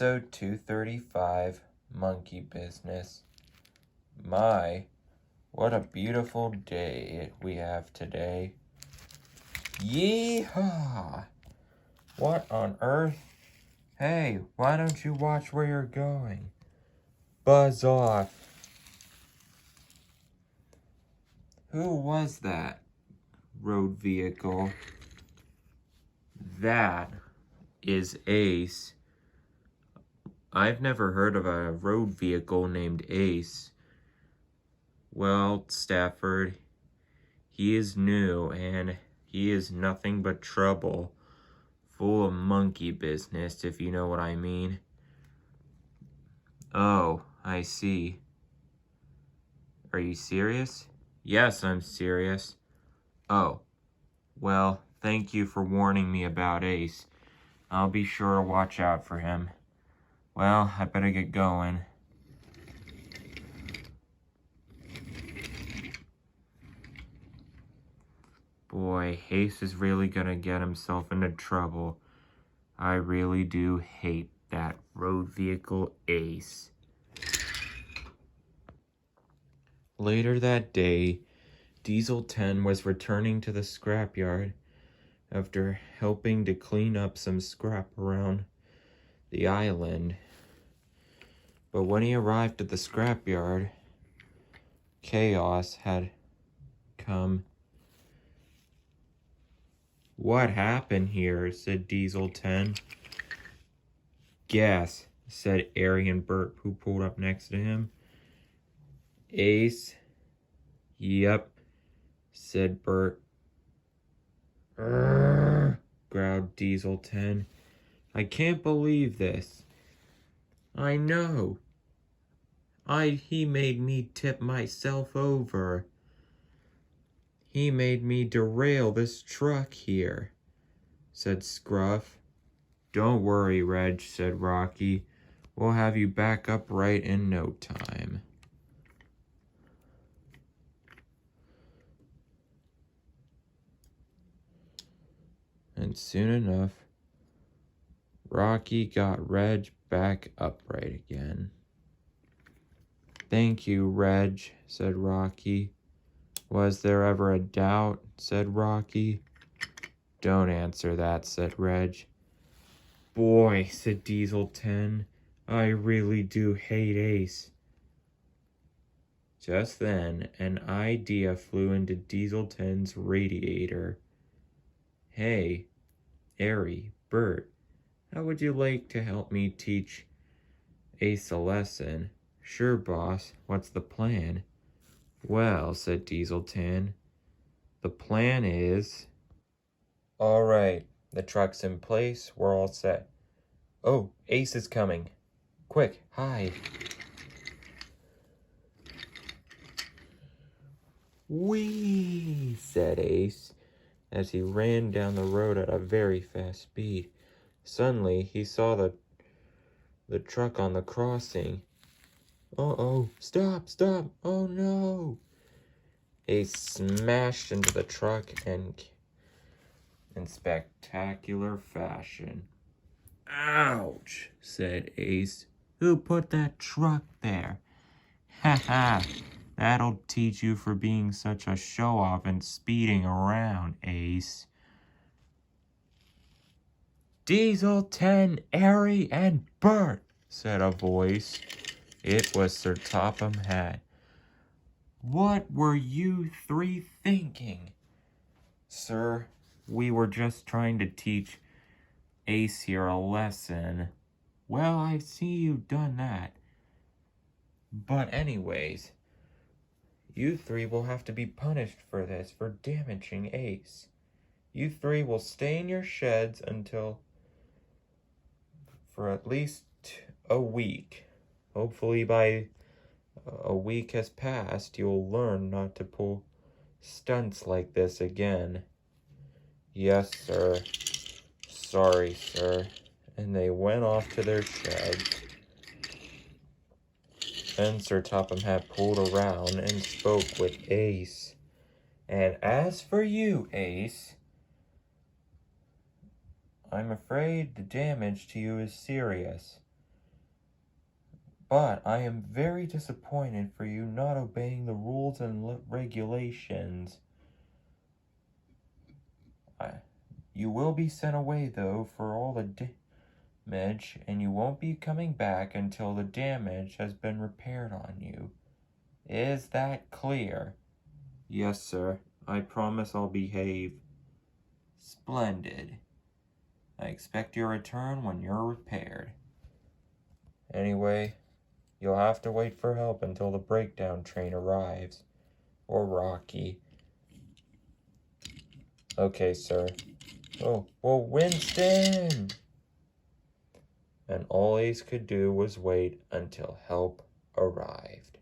Episode 235, Monkey Business. My, what a beautiful day we have today. Yeehaw! What on earth? Hey, why don't you watch where you're going? Buzz off. Who was that road vehicle? That is Ace. I've never heard of a road vehicle named Ace. Well, Stafford, he is new and he is nothing but trouble. Full of monkey business, if you know what I mean. Oh, I see. Are you serious? Yes, I'm serious. Oh, well, thank you for warning me about Ace. I'll be sure to watch out for him. Well, I better get going. Boy, Ace is really gonna get himself into trouble. I really do hate that road vehicle Ace. Later that day, Diesel 10 was returning to the scrapyard after helping to clean up some scrap around the island. But when he arrived at the scrapyard, chaos had come. What happened here? Said Diesel 10. Gas, said Arry Bert, who pulled up next to him. Ace? Yep, said Bert. Growled Diesel 10. I can't believe this. I know. He made me tip myself over. He made me derail this truck here, said Scruff. Don't worry, Reg, said Rocky. We'll have you back upright in no time. And soon enough, Rocky got Reg back upright again. Thank you, Reg, said Rocky. Was there ever a doubt, said Rocky. Don't answer that, said Reg. Boy, said Diesel 10, I really do hate Ace. Just then, an idea flew into Diesel 10's radiator. Hey, Arry, Bert, how would you like to help me teach Ace a lesson? Sure, boss. What's the plan? Well, said Diesel 10, the plan is... All right, the truck's in place. We're all set. Oh, Ace is coming. Quick, hide. Whee, said Ace, as he ran down the road at a very fast speed. Suddenly, he saw the truck on the crossing. Uh-oh, stop, oh no. Ace smashed into the truck and in spectacular fashion. Ouch, said Ace. Who put that truck there? Ha ha, that'll teach you for being such a show-off and speeding around, Ace. Diesel 10, Arry, and Bert, said a voice. It was Sir Topham Hatt. What were you three thinking? Sir, we were just trying to teach Ace here a lesson. Well, I see you've done that. But anyways, you three will have to be punished for this, for damaging Ace. You three will stay in your sheds for at least a week. Hopefully by a week has passed, you'll learn not to pull stunts like this again. Yes, sir. Sorry, sir. And they went off to their sheds. Then Sir Topham Hatt pulled around and spoke with Ace. And as for you, Ace, I'm afraid the damage to you is serious. But I am very disappointed for you not obeying the rules and regulations. You will be sent away, though, for all the damage, and you won't be coming back until the damage has been repaired on you. Is that clear? Yes, sir. I promise I'll behave. Splendid. I expect your return when you're repaired. Anyway, you'll have to wait for help until the breakdown train arrives. Or Rocky. Okay, sir. Oh, well, Winston! And all Ace could do was wait until help arrived.